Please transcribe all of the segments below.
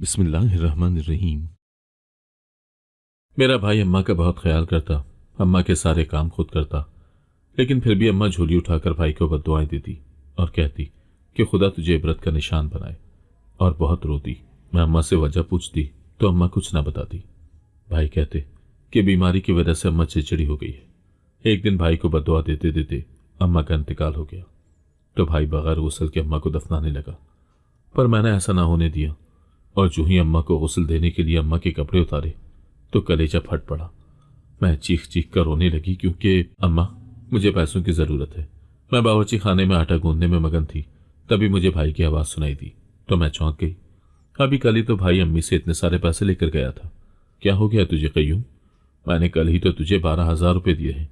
बिस्मिल्लाहिर्रहमानिर्रहीम। मेरा भाई अम्मा का बहुत ख्याल करता, अम्मा के सारे काम खुद करता, लेकिन फिर भी अम्मा झोली उठाकर भाई को बद्दुआएं देती और कहती कि खुदा तुझे इबरत का निशान बनाए, और बहुत रोती। मैं अम्मा से वजह पूछती तो अम्मा कुछ ना बताती। भाई कहते कि बीमारी की वजह से अम्मा चिड़चिड़ी हो गई है। एक दिन भाई को बद्दुआ देते देते अम्मा का इंतकाल हो गया, तो भाई बगैर गुस्ल के अम्मा को दफनाने लगा, पर मैंने ऐसा ना होने दिया, और जो ही अम्मा को गुस्ल देने के लिए अम्मा के कपड़े उतारे तो कलेजा फट पड़ा। मैं चीख चीख कर रोने लगी, क्योंकि अम्मा, मुझे पैसों की जरूरत है। मैं बावर्ची खाने में आटा गूंदने में मगन थी, तभी मुझे भाई की आवाज सुनाई दी तो मैं चौंक गई। अभी कल ही तो भाई अम्मी से इतने सारे पैसे लेकर गया था। क्या हो गया तुझे कय्यूम? मैंने कल ही तो तुझे 12,000 रुपये दिए हैं।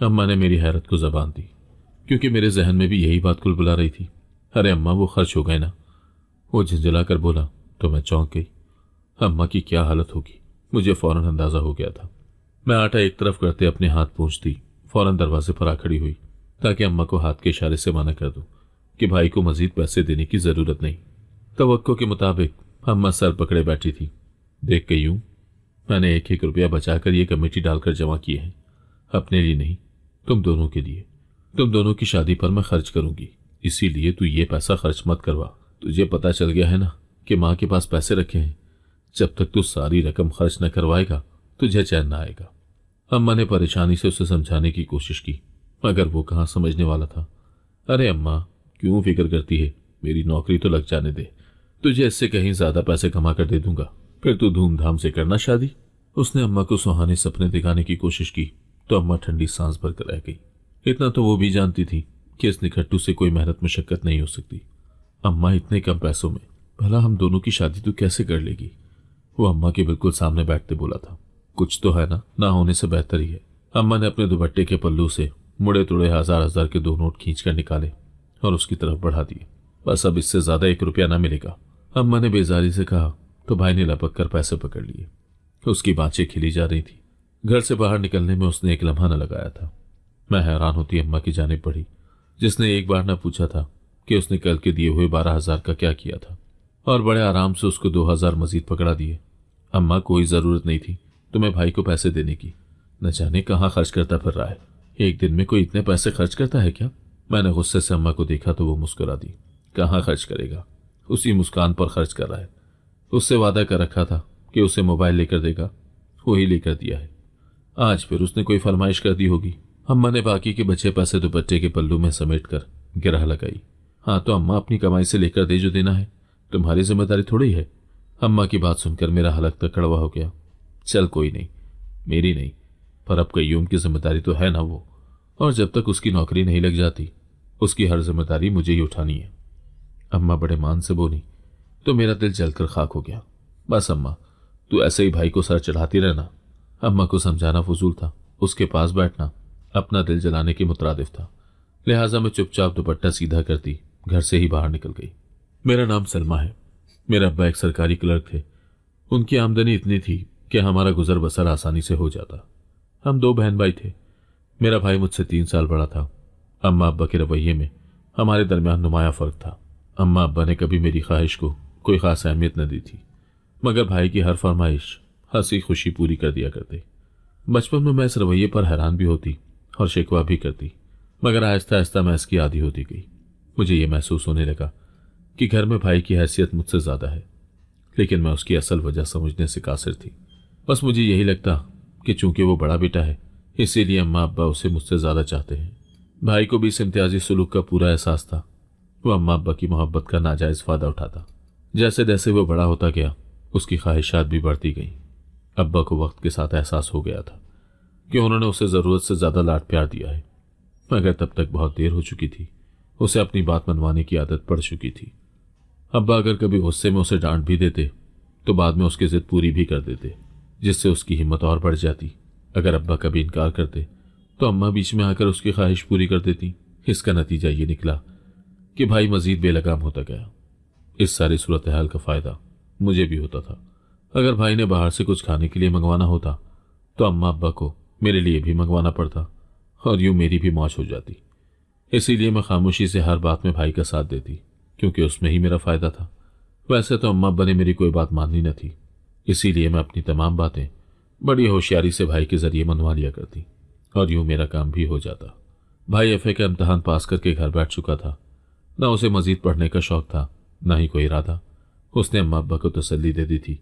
अम्मा ने मेरी हैरत को जबान दी, क्योंकि मेरे जहन में भी यही बात कुल बुला रही थी। अरे अम्मा, वो खर्च हो गए ना। वो झंझला कर बोला तो मैं चौंक गई। अम्मा की क्या हालत होगी, मुझे फौरन अंदाजा हो गया था। मैं आटा एक तरफ करते अपने हाथ पहुंचती फौरन दरवाजे पर आ खड़ी हुई, ताकि अम्मा को हाथ के इशारे से मना कर दूं कि भाई को मजीद पैसे देने की जरूरत नहीं। तवक्को के मुताबिक अम्मा सर पकड़े बैठी थी। देख गई हूं, मैंने एक एक रुपया बचाकर ये कमेटी डालकर जमा किए हैं, अपने लिए नहीं, तुम दोनों के लिए। तुम दोनों की शादी पर मैं खर्च करूंगी, इसीलिए तू ये पैसा खर्च मत करवा। तुझे पता चल गया है ना कि माँ के पास पैसे रखे हैं। जब तक तू सारी रकम खर्च न करवाएगा तुझे चैन न आएगा। अम्मा ने परेशानी से उसे समझाने की कोशिश की, मगर वो कहाँ समझने वाला था। अरे अम्मा, क्यों फिक्र करती है, मेरी नौकरी तो लग जाने दे, तुझे इससे कहीं ज्यादा पैसे कमा कर दे दूंगा, फिर तू धूमधाम से करना शादी। उसने अम्मा को सुहाने सपने दिखाने की कोशिश की तो अम्मा ठंडी सांस भरकर रह गई। इतना तो वो भी जानती थी कि इस निखट्टू से कोई मेहनत मशक्कत नहीं हो सकती। अम्मा, इतने कम पैसों में भला हम दोनों की शादी तो कैसे कर लेगी? वो अम्मा के बिल्कुल सामने बैठते बोला था। कुछ तो है ना होने से बेहतर ही है। अम्मा ने अपने दुपट्टे के पल्लू से मुड़े तुड़े 1,000 के 2 नोट खींचकर निकाले और उसकी तरफ बढ़ा दिए। बस अब इससे ज्यादा 1 रुपया ना मिलेगा, अम्मा ने बेजारी से कहा, तो भाई ने लपक कर पैसे पकड़ लिए। उसकी बाँचें खिली जा रही थी। घर से बाहर निकलने में उसने एक लम्हा न लगाया था। मैं हैरान होती अम्मा की जानिब बढ़ी, जिसने एक बार न पूछा था कि उसने कल के दिए हुए 12,000 का क्या किया था, और बड़े आराम से उसको 2,000 मजीद पकड़ा दिए। अम्मा, कोई जरूरत नहीं थी तुम्हें भाई को पैसे देने की, न जाने कहाँ खर्च करता फिर रहा है। एक दिन में कोई इतने पैसे खर्च करता है क्या? मैंने गुस्से से अम्मा को देखा तो वो मुस्कुरा दी। कहाँ खर्च करेगा, उसी मुस्कान पर खर्च कर रहा है। उससे वादा कर रखा था कि उसे मोबाइल लेकर देगा, वही लेकर दिया है। आज फिर उसने कोई फरमाइश कर दी होगी। अम्मा ने बाकी के बचे पैसे दुपट्टे के पल्लू में समेट कर गिरह लगाई। हाँ तो अम्मा, अपनी कमाई से लेकर दे जो देना है, तुम्हारी जिम्मेदारी थोड़ी है। अम्मा की बात सुनकर मेरा हलक तक कड़वा हो गया। चल कोई नहीं, मेरी नहीं, पर अब कय्यूम की जिम्मेदारी तो है ना वो, और जब तक उसकी नौकरी नहीं लग जाती उसकी हर जिम्मेदारी मुझे ही उठानी है। अम्मा बड़े मान से बोली तो मेरा दिल जलकर खाक हो गया। बस अम्मा, तू ऐसे ही भाई को सर चढ़ाती रहना। अम्मा को समझाना फजूल था, उसके पास बैठना अपना दिल जलाने के मुतरादिफ था। लिहाजा मैं चुपचाप दुपट्टा सीधा करती घर से ही बाहर निकल गई। मेरा नाम सलमा है। मेरे अब्बा एक सरकारी क्लर्क थे। उनकी आमदनी इतनी थी कि हमारा गुजर बसर आसानी से हो जाता। हम 2 बहन भाई थे। मेरा भाई मुझसे 3 साल बड़ा था। अम्मा अब्बा के रवैये में हमारे दरमियान नुमाया फर्क था। अम्मा अब्बा ने कभी मेरी ख्वाहिश को कोई खास अहमियत न दी थी, मगर भाई की हर फरमाइश हंसी खुशी पूरी कर दिया करते। बचपन में मैं इस रवैये पर हैरान भी होती और शिकवा भी करती, मगर आहिस्ता आहिस्ता मैं इसकी आदी होती गई। मुझे ये महसूस होने लगा कि घर में भाई की हैसियत मुझसे ज्यादा है, लेकिन मैं उसकी असल वजह समझने से कासिर थी। बस मुझे यही लगता कि चूंकि वो बड़ा बेटा है, इसीलिए अम्मा अब्बा उसे मुझसे ज्यादा चाहते हैं। भाई को भी इस इम्तियाजी सुलूक का पूरा एहसास था। वो अम्मा अब्बा की मोहब्बत का नाजायज फायदा उठाता। जैसे जैसे वो बड़ा होता गया उसकी ख्वाहिशात भी बढ़ती गईं। अब्बा को वक्त के साथ एहसास हो गया था कि उन्होंने उसे जरूरत से ज्यादा लाड प्यार दिया है, मगर तब तक बहुत देर हो चुकी थी। उसे अपनी बात मनवाने की आदत पड़ चुकी थी। अब्बा अगर कभी गुस्से में उसे डांट भी देते तो बाद में उसकी जिद पूरी भी कर देते, जिससे उसकी हिम्मत और बढ़ जाती। अगर अब्बा कभी इनकार करते तो अम्मा बीच में आकर उसकी ख्वाहिश पूरी कर देती। इसका नतीजा ये निकला कि भाई मजीद बेलगाम होता गया। इस सारी सूरत हाल का फायदा मुझे भी होता था। अगर भाई ने बाहर से कुछ खाने के लिए मंगवाना होता तो अम्मा अब्बा को मेरे लिए भी मंगवाना पड़ता, और यूं मेरी भी मौज हो जाती। इसीलिए मैं खामोशी से हर बात में भाई का साथ देती, क्योंकि उसमें ही मेरा फायदा था। वैसे तो अम्मा अब्बा ने मेरी कोई बात माननी न थी, इसीलिए मैं अपनी तमाम बातें बड़ी होशियारी से भाई के जरिए मनवा लिया करती और यूं मेरा काम भी हो जाता। भाई एफए का इम्तहान पास करके घर बैठ चुका था। न उसे मजीद पढ़ने का शौक था, न ही कोई इरादा। उसने अम्मा अब्बा को तसल्ली दे दी थी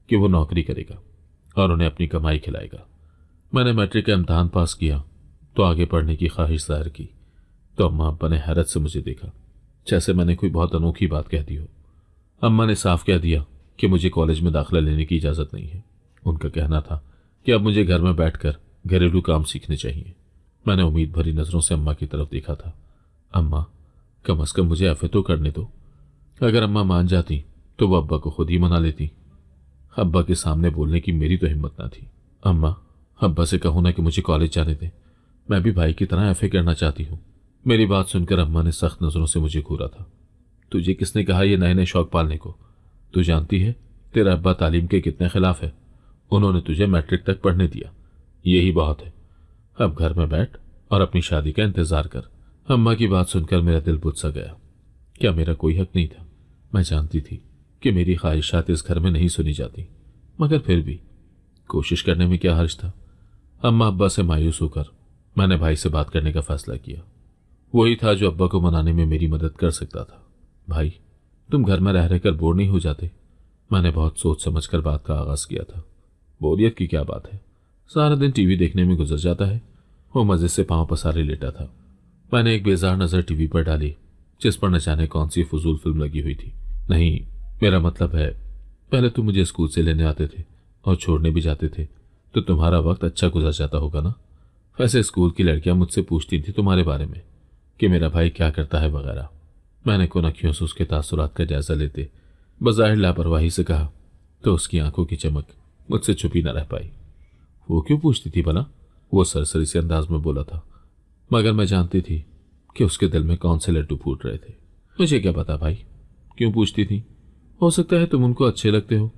कि वो नौकरी करेगा और उन्हें अपनी कमाई खिलाएगा। मैंने मैट्रिक का इम्तहान पास किया तो आगे पढ़ने की ख्वाहिश जाहिर की तो अम्मा अब्बा ने हैरत से मुझे देखा, जैसे मैंने कोई बहुत अनोखी बात कह दी हो। अम्मा ने साफ कह दिया कि मुझे कॉलेज में दाखिला लेने की इजाज़त नहीं है। उनका कहना था कि अब मुझे घर में बैठकर घरेलू काम सीखने चाहिए। मैंने उम्मीद भरी नज़रों से अम्मा की तरफ देखा था। अम्मा, कम अज़ कम मुझे एफए तो करने दो। अगर अम्मा मान जाती तो वो अब्बा को खुद ही मना लेती। अब्बा के सामने बोलने की मेरी तो हिम्मत ना थी। अम्मा, अब्बा से कहो ना कि मुझे कॉलेज जाने दें, मैं भी भाई की तरह एफए करना चाहती हूँ। मेरी बात सुनकर अम्मा ने सख्त नज़रों से मुझे घूरा था। तुझे किसने कहा ये नए नए शौक पालने को? तू जानती है तेरा अब्बा तालीम के कितने खिलाफ है। उन्होंने तुझे मैट्रिक तक पढ़ने दिया, यही बहुत है। अब घर में बैठ और अपनी शादी का इंतजार कर। अम्मा की बात सुनकर मेरा दिल बुझ सा गया। क्या मेरा कोई हक नहीं था? मैं जानती थी कि मेरी ख्वाहिशात इस घर में नहीं सुनी जाती, मगर फिर भी कोशिश करने में क्या हर्ज था। अम्मा अब्बा से मायूस होकर मैंने भाई से बात करने का फैसला किया। वही था जो अब्बा को मनाने में मेरी मदद कर सकता था। भाई, तुम घर में रह रहकर बोर नहीं हो जाते? मैंने बहुत सोच समझकर बात का आगाज किया था। बोरियत की क्या बात है, सारा दिन टीवी देखने में गुजर जाता है। वो मजे से पांव पसारे लेटा था। मैंने एक बेजार नजर टीवी पर डाली, जिस पर न जाने कौन सी फजूल फिल्म लगी हुई थी। नहीं, मेरा मतलब है, पहले तुम मुझे स्कूल से लेने आते थे और छोड़ने भी जाते थे तो तुम्हारा वक्त अच्छा गुजर जाता होगा ना। वैसे स्कूल की लड़कियां मुझसे पूछती थी तुम्हारे बारे में कि मेरा भाई क्या करता है वगैरह। मैंने कोनखियों से उसके तासुरात का जायजा लेते बज़ाहिर लापरवाही से कहा तो उसकी आंखों की चमक मुझसे छुपी न रह पाई। वो क्यों पूछती थी भला? वो सरसरी से अंदाज में बोला था, मगर मैं जानती थी कि उसके दिल में कौन से लड्डू फूट रहे थे। मुझे क्या पता भाई क्यों पूछती थी। हो सकता है तुम उनको अच्छे लगते हो।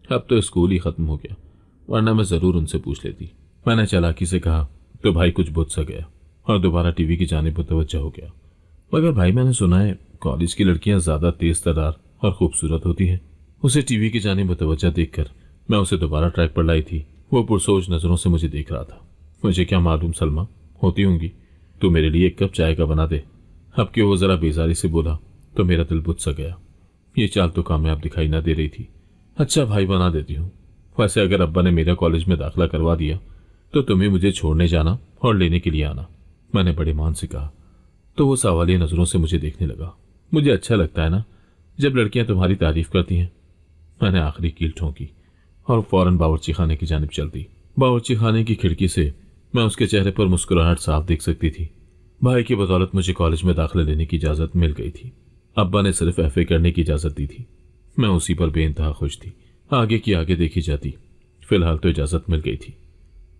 अब तो स्कूल ही खत्म हो गया, वरना मैं जरूर उनसे पूछ लेती। मैंने चालाकी से कहा तो भाई कुछ बुझ सा गया और दोबारा टीवी की जानिब मुतवज्जह हो गया। मगर भाई, मैंने सुना है कॉलेज की लड़कियां ज्यादा तेज तर्रार और खूबसूरत होती हैं। उसे टीवी की जानिब मुतवज्जह देखकर मैं उसे दोबारा ट्रैक पर लाई थी। वो पुरसोच नजरों से मुझे देख रहा था। मुझे क्या मालूम सलमा, होती होंगी। तू मेरे लिए एक कप चाय का बना दे। अब क्यों वो जरा बेजारी से बोला तो मेरा दिल बुझ सा गया। ये चाल तो कामयाब दिखाई न दे रही थी। अच्छा भाई, बना देती हूँ। वैसे अगर अब्बा ने मेरा कॉलेज में दाखिला करवा दिया तो तुम्हें मुझे छोड़ने जाना और लेने के लिए आना, मैंने बड़े मान से कहा। तो वो सवालिया नजरों से मुझे देखने लगा। मुझे अच्छा लगता है ना जब लड़कियां तुम्हारी तारीफ करती हैं। मैंने आखिरी कील ठोंकी और फौरन बावर्ची खाने की जानिब चल दी। बावर्ची खाने की खिड़की से मैं उसके चेहरे पर मुस्कुराहट साफ देख सकती थी। भाई की बदौलत मुझे कॉलेज में दाखिला लेने की इजाजत मिल गई थी। अब्बा ने सिर्फ एफए करने की इजाजत दी थी। मैं उसी पर बेइंतहा खुश थी। आगे की आगे देखी जाती, फिलहाल तो इजाजत मिल गई थी।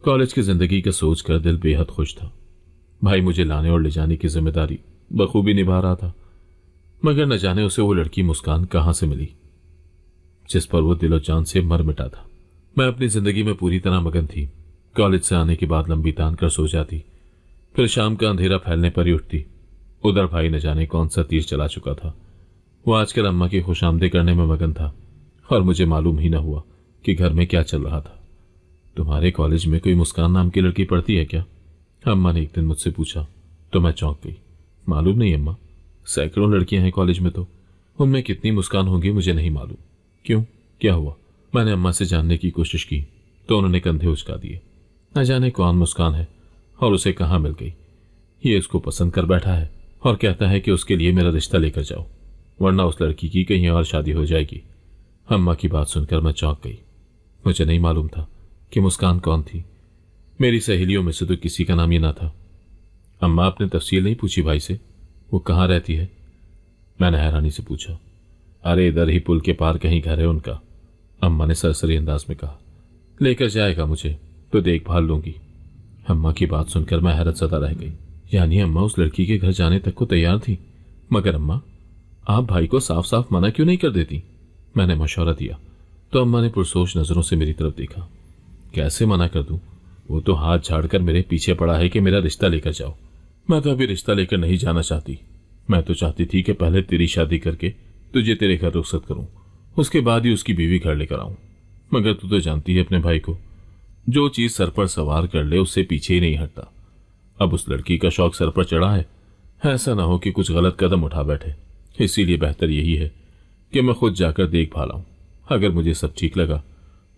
कॉलेज की जिंदगी का सोचकर दिल बेहद खुश था। भाई मुझे लाने और ले जाने की जिम्मेदारी बखूबी निभा रहा था, मगर न जाने उसे वो लड़की मुस्कान कहां से मिली जिस पर वो दिलो जान से मर मिटा था। मैं अपनी जिंदगी में पूरी तरह मगन थी। कॉलेज से आने के बाद लंबी तान कर सो जाती, फिर शाम का अंधेरा फैलने पर ही उठती। उधर भाई न जाने कौन सा तीर चला चुका था। वो आजकल अम्मा की खुशामदी करने में मगन था और मुझे मालूम ही न हुआ कि घर में क्या चल रहा था। तुम्हारे कॉलेज में कोई मुस्कान नाम की लड़की पढ़ती है क्या? अम्मा ने एक दिन मुझसे पूछा तो मैं चौंक गई। मालूम नहीं अम्मा, सैकड़ों लड़कियां हैं कॉलेज में, तो उनमें कितनी मुस्कान होंगी मुझे नहीं मालूम। क्यों, क्या हुआ? मैंने अम्मा से जानने की कोशिश की तो उन्होंने कंधे उचका दिए। न जाने कौन मुस्कान है और उसे कहाँ मिल गई। ये उसको पसंद कर बैठा है और कहता है कि उसके लिए मेरा रिश्ता लेकर जाओ, वरना उस लड़की की कहीं और शादी हो जाएगी। अम्मा की बात सुनकर मैं चौंक गई। मुझे नहीं मालूम था कि मुस्कान कौन थी। मेरी सहेलियों में से तो किसी का नाम ये ना था। अम्मा, आपने तफसील नहीं पूछी भाई से, वो कहाँ रहती है? मैंने हैरानी से पूछा। अरे इधर ही पुल के पार कहीं घर है उनका, अम्मा ने सरसरी अंदाज में कहा। लेकर जाएगा मुझे तो देखभाल लूंगी। अम्मा की बात सुनकर मैं हैरत ज़दा रह गई। यानी अम्मा उस लड़की के घर जाने तक को तैयार थी। मगर अम्मा, आप भाई को साफ साफ मना क्यों नहीं कर देती? मैंने मशवरा दिया तो अम्मा ने पुरसोच नजरों से मेरी तरफ देखा। कैसे मना कर दूं? वो तो हाथ झाड़कर मेरे पीछे पड़ा है कि मेरा रिश्ता लेकर जाओ। मैं तो अभी रिश्ता लेकर नहीं जाना चाहती। मैं तो चाहती थी कि पहले तेरी शादी करके तुझे तेरे घर रुखसत करूं उसके बाद ही उसकी बीवी घर लेकर आऊं। मगर तू तो जानती है अपने भाई को, जो चीज सर पर सवार कर ले उससे पीछे ही नहीं हटता। अब उस लड़की का शौक सर पर चढ़ा है, ऐसा ना हो कि कुछ गलत कदम उठा बैठे। इसीलिए बेहतर यही है कि मैं खुद जाकर देखभाल आऊं। अगर मुझे सब ठीक लगा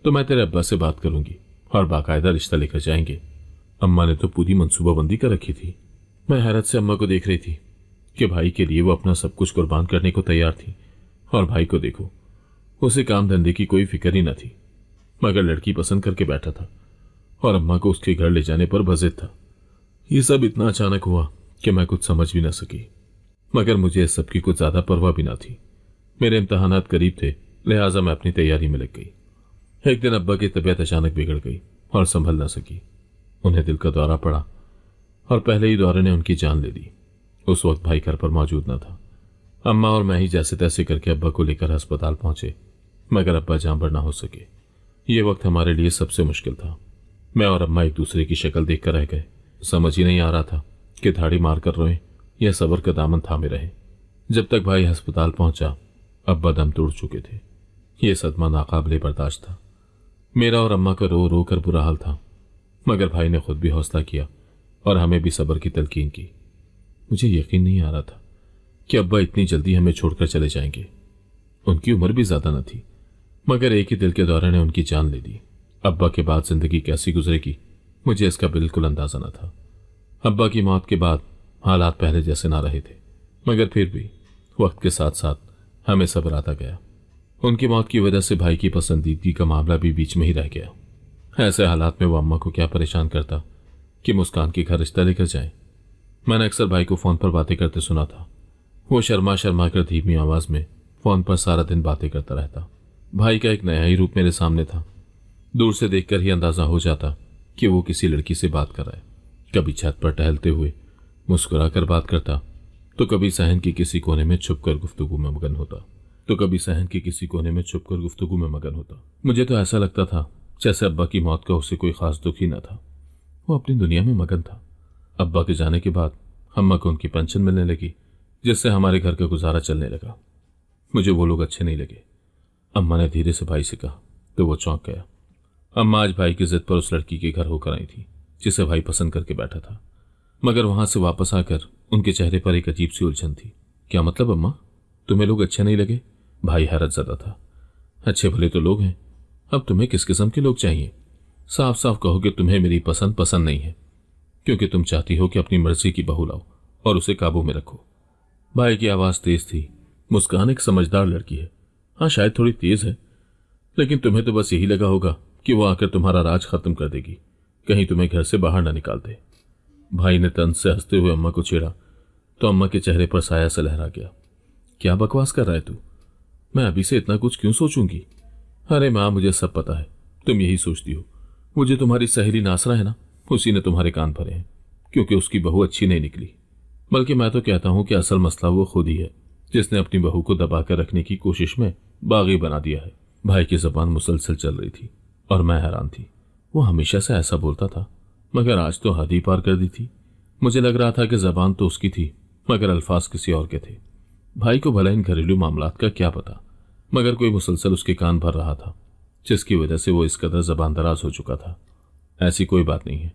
तो मैं तेरे अब्बा से बात करूंगी और बाकायदा रिश्ता लेकर जाएंगे। अम्मा ने तो पूरी मंसूबाबंदी कर रखी थी। मैं हैरत से अम्मा को देख रही थी कि भाई के लिए वो अपना सब कुछ कुर्बान करने को तैयार थी। और भाई को देखो, उसे काम धंधे की कोई फिक्र ही न थी, मगर लड़की पसंद करके बैठा था और अम्मा को उसके घर ले जाने पर बजिद था। ये सब इतना अचानक हुआ कि मैं कुछ समझ भी न सकी, मगर मुझे इस सब की कुछ ज्यादा परवाह भी न थी। मेरे इम्तहानात करीब थे, लिहाजा मैं अपनी तैयारी में लग गई। एक दिन अब्बा की तबीयत अचानक बिगड़ गई और संभल न सकी। उन्हें दिल का दौरा पड़ा और पहले ही दौरे ने उनकी जान ले ली। उस वक्त भाई घर पर मौजूद न था। अम्मा और मैं ही जैसे तैसे करके अब्बा को लेकर अस्पताल पहुंचे, मगर अब्बा जांबर ना हो सके। ये वक्त हमारे लिए सबसे मुश्किल था। मैं और अम्मा एक दूसरे की शक्ल देखकर रह गए। समझ ही नहीं आ रहा था कि धाड़ी मारकर रोएं या सब्र का दामन थामे रहे। जब तक भाई अस्पताल पहुंचा, अब्बा दम तोड़ चुके थे। यह सदमा नाकाबिले बर्दाश्त था। मेरा और अम्मा का रो रो कर बुरा हाल था, मगर भाई ने खुद भी हौसला किया और हमें भी सब्र की तलकीन की। मुझे यकीन नहीं आ रहा था कि अब्बा इतनी जल्दी हमें छोड़कर चले जाएंगे। उनकी उम्र भी ज्यादा न थी, मगर एक ही दिल के दौरे ने उनकी जान ले ली। अब्बा के बाद जिंदगी कैसी गुजरेगी, मुझे इसका बिल्कुल अंदाजा न था। अब्बा की मौत के बाद हालात पहले जैसे ना रहे थे, मगर फिर भी वक्त के साथ साथ हमें सब्र आता गया। उनकी मौत की वजह से भाई की पसंदीदगी का मामला भी बीच में ही रह गया। ऐसे हालात में वो अम्मा को क्या परेशान करता कि मुस्कान के घर रिश्ता लेकर जाए। मैंने अक्सर भाई को फोन पर बातें करते सुना था। वो शर्मा शर्मा कर धीमी आवाज में फोन पर सारा दिन बातें करता रहता। भाई का एक नया ही रूप मेरे सामने था। दूर से देखकर ही अंदाजा हो जाता कि वो किसी लड़की से बात कर रहा है। कभी छत पर टहलते हुए मुस्कुरा कर बात करता, तो कभी सहन के किसी कोने में छुपकर गुफ्तगू में मगन होता। मुझे तो ऐसा लगता था जैसे अब्बा की मौत का उसे कोई खास दुख ही न था। वो अपनी दुनिया में मगन था। अब्बा के जाने के बाद अम्मा को उनकी पेंशन मिलने लगी, जिससे हमारे घर का गुजारा चलने लगा। मुझे वो लोग अच्छे नहीं लगे। अम्मा ने धीरे से भाई से कहा तो वो चौंक गया। अम्मा आज भाई की जिद पर उस लड़की के घर होकर आई थी जिसे भाई पसंद करके बैठा था, मगर वहां से वापस आकर उनके चेहरे पर एक अजीब सी उलझन थी। क्या मतलब अम्मा, तुम्हें लोग अच्छे नहीं लगे? भाई हैरत ज़दा था। अच्छे भले तो लोग हैं, अब तुम्हें किस किस्म के लोग चाहिए? साफ साफ कहो कि तुम्हें मेरी पसंद नहीं है, क्योंकि तुम चाहती हो कि अपनी मर्जी की बहू लाओ और उसे काबू में रखो। भाई की आवाज तेज थी। मुस्कान एक समझदार लड़की है। हाँ, शायद थोड़ी तेज है, लेकिन तुम्हें तो बस यही लगा होगा कि वो आकर तुम्हारा राज खत्म कर देगी, कहीं तुम्हें घर से बाहर ना निकाल दे। भाई ने तंज से हंसते हुए अम्मा को छेड़ा तो अम्मा के चेहरे पर साया सा लहरा गया। क्या बकवास कर रहा है तू? मैं अभी से इतना कुछ क्यों सोचूंगी? अरे माँ, मुझे सब पता है, तुम यही सोचती हो। मुझे तुम्हारी सहेली नासरा है ना, उसी ने तुम्हारे कान भरे हैं, क्योंकि उसकी बहू अच्छी नहीं निकली। बल्कि मैं तो कहता हूं कि असल मसला वो खुद ही है, जिसने अपनी बहू को दबाकर रखने की कोशिश में बागी बना दिया है। भाई की जबान मुसलसल चल रही थी और मैं हैरान थी। वो हमेशा से ऐसा बोलता था, मगर आज तो हद ही पार कर दी थी। मुझे लग रहा था कि जबान तो उसकी थी, मगर अल्फाज किसी और के थे। भाई को भला इन घरेलू मामलात का क्या पता, मगर कोई मुसलसल उसके कान भर रहा था, जिसकी वजह से वो इस कदर जबान दराज हो चुका था। ऐसी कोई बात नहीं है।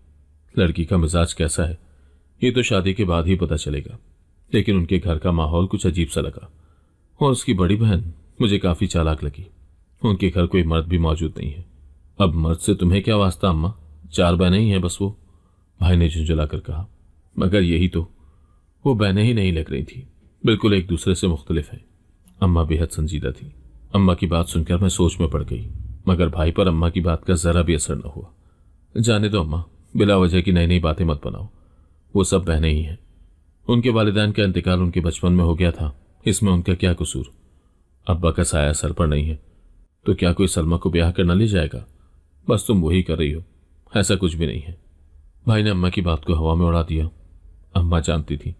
लड़की का मिजाज कैसा है ये तो शादी के बाद ही पता चलेगा, लेकिन उनके घर का माहौल कुछ अजीब सा लगा। और उसकी बड़ी बहन मुझे काफी चालाक लगी। उनके घर कोई मर्द भी मौजूद नहीं है। अब मर्द से तुम्हें क्या वास्ता अम्मा, 4 बहनें ही हैं बस वो, भाई ने झुंझुला कर कहा। मगर यही तो, वो बहनें ही नहीं लग रही थी, बिल्कुल एक दूसरे से मुख्तलिफ है। अम्मा बेहद संजीदा थी। अम्मा की बात सुनकर मैं सोच में पड़ गई, मगर भाई पर अम्मा की बात का जरा भी असर न हुआ। जाने दो अम्मा, बिला वजह की नई नई बातें मत बनाओ। वो सब बहनें ही हैं। उनके वालिदैन का इंतकाल उनके बचपन में हो गया था, इसमें उनका क्या कसूर? अब्बा का साया सर पर नहीं है तो क्या कोई सलमा को ब्याह करना ले जाएगा? बस तुम वही कर रही हो, ऐसा कुछ भी नहीं है। भाई ने अम्मा की बात को हवा में उड़ा दिया। अम्मा जानती थी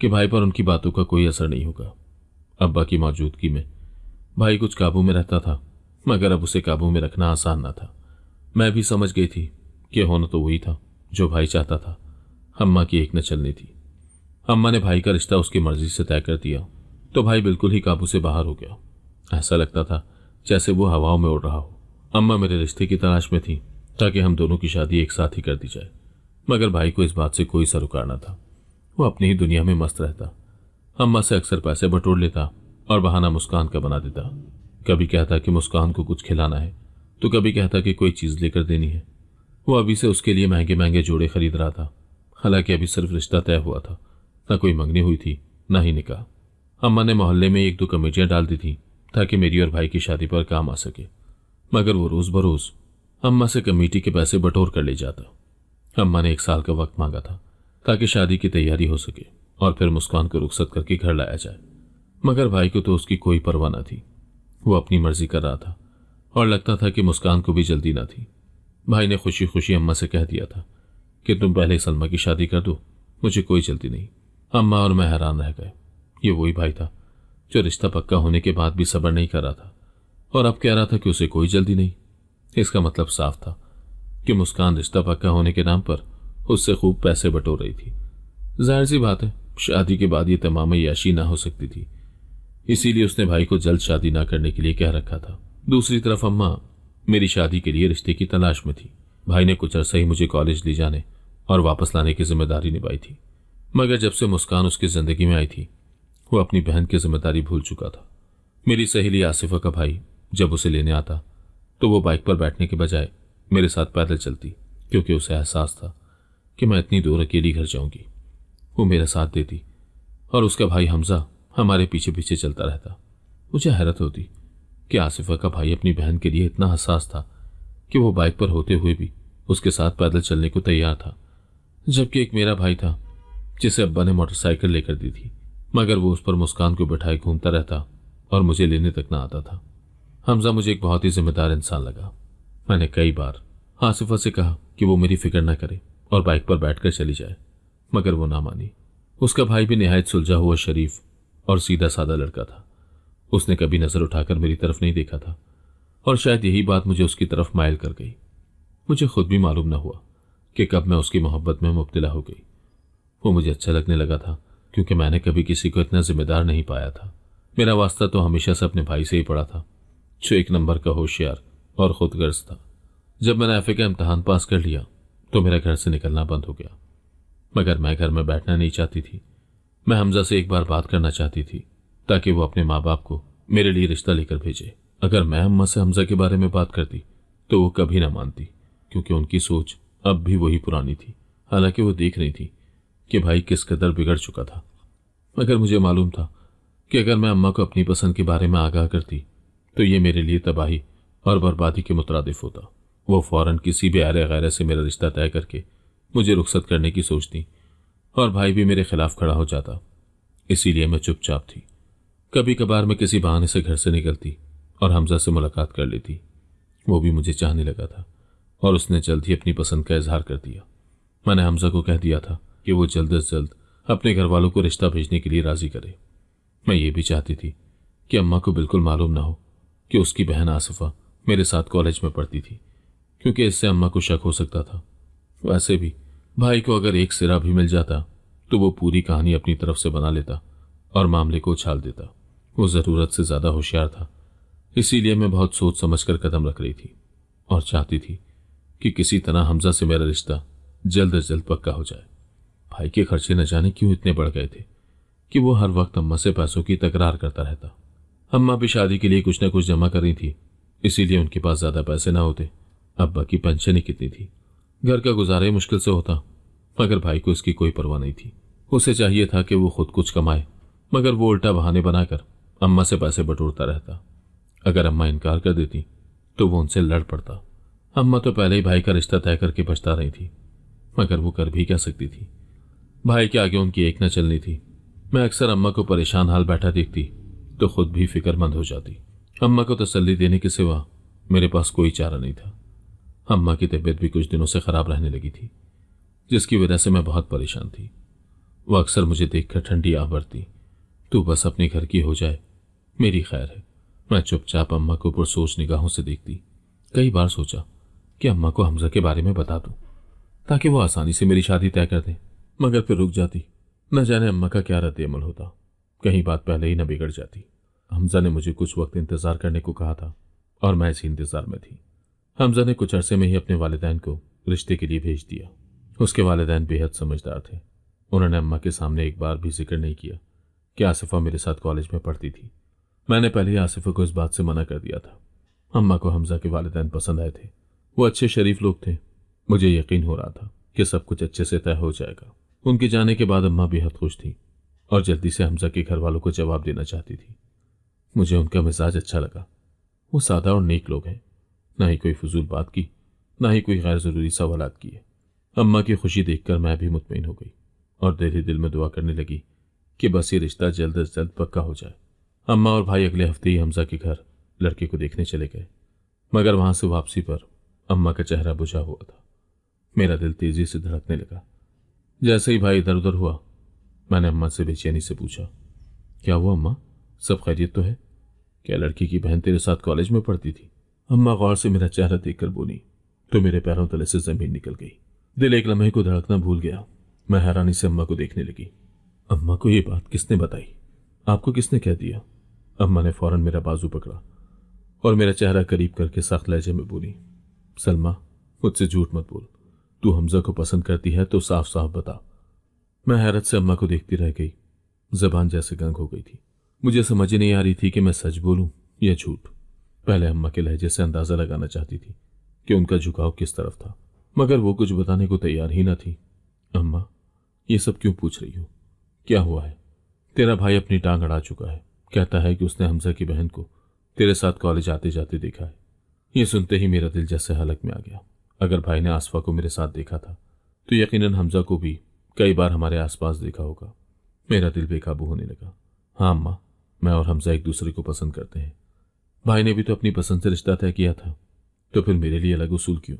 कि भाई पर उनकी बातों का कोई असर नहीं होगा। अब्बा की मौजूदगी में भाई कुछ काबू में रहता था, मगर अब उसे काबू में रखना आसान ना था। मैं भी समझ गई थी कि होना तो वही था जो भाई चाहता था। अम्मा की एक न चलनी थी। अम्मा ने भाई का रिश्ता उसकी मर्जी से तय कर दिया तो भाई बिल्कुल ही काबू से बाहर हो गया। ऐसा लगता था जैसे वो हवाओं में उड़ रहा हो। अम्मा मेरे रिश्ते की तलाश में थी ताकि हम दोनों की शादी एक साथ ही कर दी जाए, मगर भाई को इस बात से कोई सरोकार न था। वो अपनी ही दुनिया में मस्त रहता। अम्मा से अक्सर पैसे बटोर लेता और बहाना मुस्कान का बना देता। कभी कहता कि मुस्कान को कुछ खिलाना है, तो कभी कहता कि कोई चीज लेकर देनी है। वो अभी से उसके लिए महंगे महंगे जोड़े खरीद रहा था, हालांकि अभी सिर्फ रिश्ता तय हुआ था, न कोई मंगनी हुई थी न ही निकाह। अम्मा ने मोहल्ले में 1-2 कमेटियां डाल दी थी ताकि मेरी और भाई की शादी पर काम आ सके, मगर वो रोज बरोज अम्मा से कमेटी के पैसे बटोर कर ले जाता। अम्मा ने 1 साल का वक्त मांगा था ताकि शादी की तैयारी हो सके और फिर मुस्कान को रुखसत करके घर लाया जाए, मगर भाई को तो उसकी कोई परवाह न थी। वो अपनी मर्जी कर रहा था और लगता था कि मुस्कान को भी जल्दी न थी। भाई ने खुशी खुशी अम्मा से कह दिया था कि तुम पहले सलमा की शादी कर दो, मुझे कोई जल्दी नहीं। अम्मा और मैं हैरान रह गए। ये वही भाई था जो रिश्ता पक्का होने के बाद भी सब्र नहीं कर रहा था और अब कह रहा था कि उसे कोई जल्दी नहीं। इसका मतलब साफ था कि मुस्कान रिश्ता पक्का होने के नाम पर उससे खूब पैसे बटोर रही थी। जाहिर सी बात है, शादी के बाद ये तमाम याशी ना हो सकती थी, इसीलिए उसने भाई को जल्द शादी ना करने के लिए कह रखा था। दूसरी तरफ अम्मा मेरी शादी के लिए रिश्ते की तलाश में थी। भाई ने कुछ अरसा ही मुझे कॉलेज ले जाने और वापस लाने की जिम्मेदारी निभाई थी, मगर जब से मुस्कान उसकी जिंदगी में आई थी वो अपनी बहन की जिम्मेदारी भूल चुका था। मेरी सहेली आसिफा का भाई जब उसे लेने आता तो वो बाइक पर बैठने के बजाय मेरे साथ पैदल चलती, क्योंकि उसे एहसास था कि मैं इतनी दूर अकेली घर जाऊंगी। वो मेरा साथ देती और उसका भाई हमजा हमारे पीछे पीछे चलता रहता। मुझे हैरत होती कि आसिफा का भाई अपनी बहन के लिए इतना हसास था कि वो बाइक पर होते हुए भी उसके साथ पैदल चलने को तैयार था, जबकि एक मेरा भाई था जिसे अब्बा ने मोटरसाइकिल लेकर दी थी, मगर वो उस पर मुस्कान को बिठाए घूमता रहता और मुझे लेने तक ना आता था। हमजा मुझे एक बहुत ही जिम्मेदार इंसान लगा। मैंने कई बार आसिफा से कहा कि वो मेरी फिक्र न करे और बाइक पर बैठकर चली जाए, मगर वो ना मानी। उसका भाई भी निहायत सुलझा हुआ शरीफ और सीधा साधा लड़का था। उसने कभी नजर उठाकर मेरी तरफ नहीं देखा था और शायद यही बात मुझे उसकी तरफ मायल कर गई। मुझे खुद भी मालूम न हुआ कि कब मैं उसकी मोहब्बत में मुब्तला हो गई। वो मुझे अच्छा लगने लगा था क्योंकि मैंने कभी किसी को इतना जिम्मेदार नहीं पाया था। मेरा वास्ता तो हमेशा से अपने भाई से ही पड़ा था, जो 1 नंबर का होशियार और खुदगर्ज था। जब मैंने एफए का इम्तहान पास कर लिया तो मेरा घर से निकलना बंद हो गया, मगर मैं घर में बैठना नहीं चाहती थी। मैं हमजा से एक बार बात करना चाहती थी ताकि वो अपने माँ बाप को मेरे लिए रिश्ता लेकर भेजे। अगर मैं अम्मा से हमजा के बारे में बात करती तो वो कभी ना मानती, क्योंकि उनकी सोच अब भी वही पुरानी थी। हालांकि वो देख रही थी कि भाई किस कदर बिगड़ चुका था, मगर मुझे मालूम था कि अगर मैं अम्मा को अपनी पसंद के बारे में आगाह करती तो ये मेरे लिए तबाही और बर्बादी के मुतरादिफ होता। वो फौरन किसी भी आरे गैरे से मेरा रिश्ता तय करके मुझे रुखसत करने की सोचती और भाई भी मेरे खिलाफ खड़ा हो जाता। इसीलिए मैं चुपचाप थी। कभी कभार मैं किसी बहाने से घर से निकलती और हमजा से मुलाकात कर लेती। वो भी मुझे चाहने लगा था और उसने जल्द ही अपनी पसंद का इजहार कर दिया। मैंने हमजा को कह दिया था कि वो जल्द से जल्द अपने घर वालों को रिश्ता भेजने के लिए राजी करे। मैं ये भी चाहती थी कि अम्मा को बिल्कुल मालूम ना हो कि उसकी बहन आसिफा मेरे साथ कॉलेज में पढ़ती थी, क्योंकि इससे अम्मा को शक हो सकता था। वैसे भी भाई को अगर एक सिरा भी मिल जाता तो वो पूरी कहानी अपनी तरफ से बना लेता और मामले को उछाल देता। वो जरूरत से ज्यादा होशियार था, इसीलिए मैं बहुत सोच समझकर कदम रख रही थी और चाहती थी कि किसी तरह हमजा से मेरा रिश्ता जल्द से जल्द पक्का हो जाए। भाई के खर्चे न जाने क्यों इतने बढ़ गए थे कि वो हर वक्त अम्मा से पैसों की तकरार करता रहता। अम्मा भी शादी के लिए कुछ न कुछ जमा कर रही थी, इसीलिए उनके पास ज्यादा पैसे ना होते। अब्बा की पेंशन ही कितनी थी, घर का गुजारा ही मुश्किल से होता, मगर भाई को इसकी कोई परवाह नहीं थी। उसे चाहिए था कि वो खुद कुछ कमाए, मगर वो उल्टा बहाने बनाकर अम्मा से पैसे बटोरता रहता। अगर अम्मा इनकार कर देती तो वो उनसे लड़ पड़ता। अम्मा तो पहले ही भाई का रिश्ता तय करके पछता रही थी, मगर वो कर भी क्या सकती थी। भाई के आगे उनकी एक न चलनी थी। मैं अक्सर अम्मा को परेशान हाल बैठा देखती तो खुद भी फिक्रमंद हो जाती। अम्मा को तसल्ली देने के सिवा मेरे पास कोई चारा नहीं था। अम्मा की तबीयत भी कुछ दिनों से खराब रहने लगी थी, जिसकी वजह से मैं बहुत परेशान थी। वह अक्सर मुझे देखकर ठंडी आ भरती, तू बस अपने घर की हो जाए, मेरी खैर है। मैं चुपचाप अम्मा को पुरसोच निगाहों से देखती। कई बार सोचा कि अम्मा को हमजा के बारे में बता दूं ताकि वो आसानी से मेरी शादी तय कर दें, मगर फिर रुक जाती। न जाने अम्मा का क्या रद्द-ए-अमल होता, कहीं बात पहले ही न बिगड़ जाती। हमजा ने मुझे कुछ वक्त इंतजार करने को कहा था, और मैं इसी इंतजार में थी। हमजा ने कुछ अरसे में ही अपने वालिदैन को रिश्ते के लिए भेज दिया। उसके वालिदैन बेहद समझदार थे। उन्होंने अम्मा के सामने एक बार भी जिक्र नहीं किया कि आसिफा मेरे साथ कॉलेज में पढ़ती थी। मैंने पहले ही आसिफा को इस बात से मना कर दिया था। अम्मा को हमजा के वालिदैन पसंद आए थे। वो अच्छे शरीफ लोग थे। मुझे यकीन हो रहा था कि सब कुछ अच्छे से तय हो जाएगा। उनके जाने के बाद अम्मा बेहद खुश थी और जल्दी से हमजा के घर वालों को जवाब देना चाहती थी। मुझे उनका मिजाज अच्छा लगा। वो सादा और नेक लोग हैं। ना ही कोई फजूल बात की, ना ही कोई गैर जरूरी सवालात किए। अम्मा की खुशी देखकर मैं भी मुतमईन हो गई और दिल ही दिल में दुआ करने लगी कि बस ये रिश्ता जल्द अज जल्द पक्का हो जाए। अम्मा और भाई अगले हफ्ते ही हमजा के घर लड़के को देखने चले गए, मगर वहां से वापसी पर अम्मा का चेहरा बुझा हुआ था। मेरा दिल तेजी से धड़कने लगा। जैसे ही भाई इधर उधर हुआ, मैंने अम्मा से बेचैनी से पूछा, क्या हुआ अम्मा, सब खैरियत तो है? क्या लड़की की बहन तेरे साथ कॉलेज में पढ़ती थी? अम्मा गौर से मेरा चेहरा देखकर बोली तो मेरे पैरों तले से जमीन निकल गई। दिल एक लम्हे को धड़कना भूल गया। मैं हैरानी से अम्मा को देखने लगी। अम्मा को ये बात किसने बताई? आपको किसने कह दिया? अम्मा ने फौरन मेरा बाजू पकड़ा और मेरा चेहरा करीब करके सख्त लहजे में बोली, सलमा, मुझसे झूठ मत बोल। तू हमजा को पसंद करती है तो साफ साफ बता। मैं हैरत से अम्मा को देखती रह गई। जबान जैसे गंग हो गई थी। मुझे समझ ही नहीं आ रही थी कि मैं सच बोलूं या झूठ। पहले अम्मा के लहजे से अंदाजा लगाना चाहती थी कि उनका झुकाव किस तरफ था, मगर वो कुछ बताने को तैयार ही न थी। अम्मा, ये सब क्यों पूछ रही हो? क्या हुआ है? तेरा भाई अपनी टांग अड़ा चुका है। कहता है कि उसने हमजा की बहन को तेरे साथ कॉलेज आते जाते देखा है। ये सुनते ही मेरा दिल जैसे हलक में आ गया। अगर भाई ने आसफा को मेरे साथ देखा था तो यकीनन हमजा को भी कई बार हमारे आसपास देखा होगा। मेरा दिल बेकाबू होने लगा। हाँ अम्मा, मैं और हमजा एक दूसरे को पसंद करते हैं। भाई ने भी तो अपनी पसंद से रिश्ता तय किया था, तो फिर मेरे लिए अलग उसूल क्यों?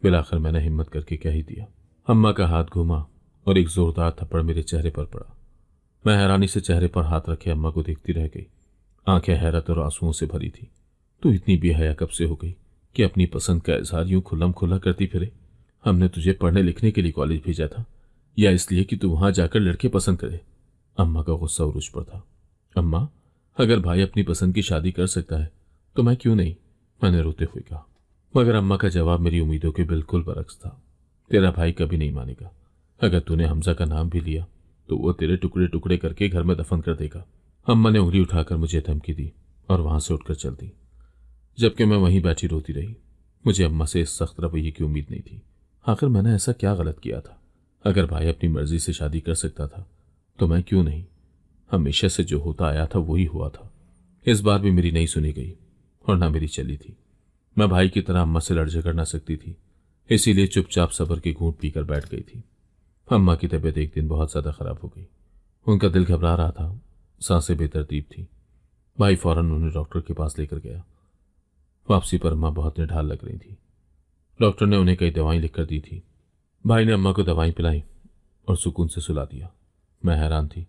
बिलाखिर मैंने हिम्मत करके कह ही दिया। अम्मा का हाथ घूमा और एक जोरदार थप्पड़ मेरे चेहरे पर पड़ा। मैं हैरानी से चेहरे पर हाथ रखे अम्मा को देखती रह गई। आंखें हैरत और आंसुओं से भरी थी। तू इतनी बेहया कब से हो गई कि अपनी पसंद का इजहार यूं खुल्लम खुल्ला करती फिरे? हमने तुझे पढ़ने लिखने के लिए कॉलेज भेजा था या इसलिए कि तू वहां जाकर लड़के पसंद करे? अम्मा का गुस्सा उरुज पर था। अम्मा, अगर भाई अपनी पसंद की शादी कर सकता है तो मैं क्यों नहीं? मैंने रोते हुए कहा। मगर अम्मा का जवाब मेरी उम्मीदों के बिल्कुल बरक्स था। तेरा भाई कभी नहीं मानेगा। अगर तूने हमजा का नाम भी लिया तो वो तेरे टुकड़े टुकड़े करके घर में दफन कर देगा। अम्मा ने उंगली उठाकर मुझे धमकी दी और वहां से उठकर चल दी, जबकि मैं वहीं बैठी रोती रही। मुझे अम्मा से इस सख्त रवैये की उम्मीद नहीं थी। आखिर मैंने ऐसा क्या गलत किया था? अगर भाई अपनी मर्जी से शादी कर सकता था तो मैं क्यों नहीं? हमेशा से जो होता आया था वही हुआ था। इस बार भी मेरी नहीं सुनी गई और ना मेरी चली थी। मैं भाई की तरह अम्मा से लड़ झगड़ ना सकती थी, इसीलिए चुपचाप सब्र के घूंट पीकर बैठ गई थी। अम्मा की तबीयत एक दिन बहुत ज्यादा खराब हो गई। उनका दिल घबरा रहा था, सांसें बेतरतीब थी। भाई फौरन उन्हें डॉक्टर के पास लेकर गया। वापसी पर अम्मा बहुत निढाल लग रही थी। डॉक्टर ने उन्हें कई दवाएं लिखकर दी थी। भाई ने अम्मा को दवाएं पिलाई और सुकून से सुला दिया। मैं हैरान थी